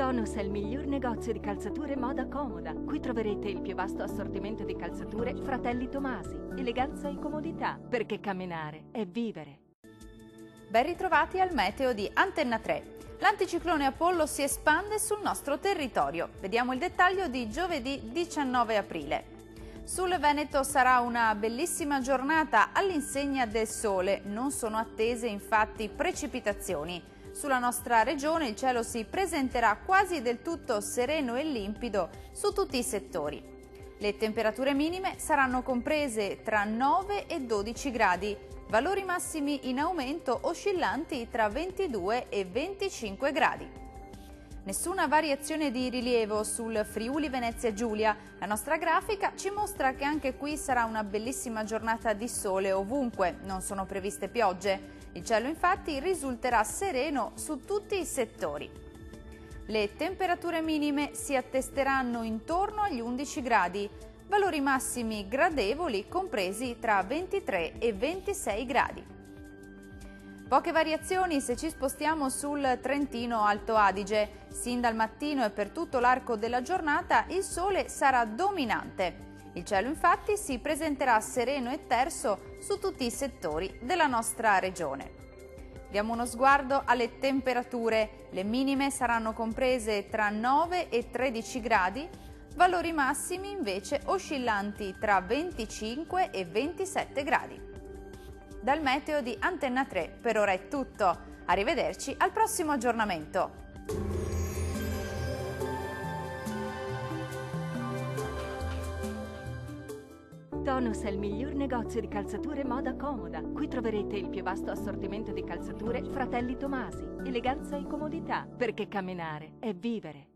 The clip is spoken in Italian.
Tonus è il miglior negozio di calzature moda comoda. Qui troverete il più vasto assortimento di calzature Fratelli Tomasi. Eleganza e comodità, perché camminare è vivere. Ben ritrovati al meteo di Antenna 3. L'anticiclone Apollo si espande sul nostro territorio. Vediamo il dettaglio di giovedì 19 aprile. Sul Veneto sarà una bellissima giornata all'insegna del sole. Non sono attese infatti precipitazioni. Sulla nostra regione il cielo si presenterà quasi del tutto sereno e limpido su tutti i settori. Le temperature minime saranno comprese tra 9 e 12 gradi, valori massimi in aumento oscillanti tra 22 e 25 gradi. Nessuna variazione di rilievo sul Friuli Venezia Giulia. La nostra grafica ci mostra che anche qui sarà una bellissima giornata di sole ovunque, non sono previste piogge. Il cielo infatti risulterà sereno su tutti i settori. Le temperature minime si attesteranno intorno agli 11 gradi, valori massimi gradevoli compresi tra 23 e 26 gradi. Poche variazioni se ci spostiamo sul Trentino Alto Adige. Sin dal mattino e per tutto l'arco della giornata il sole sarà dominante. Il cielo infatti si presenterà sereno e terso su tutti i settori della nostra regione. Diamo uno sguardo alle temperature. Le minime saranno comprese tra 9 e 13 gradi, valori massimi invece oscillanti tra 25 e 27 gradi. Dal meteo di Antenna 3 per ora è tutto. Arrivederci al prossimo aggiornamento. Tonus è il miglior negozio di calzature moda comoda. Qui troverete il più vasto assortimento di calzature Fratelli Tomasi. Eleganza e comodità, perché camminare è vivere.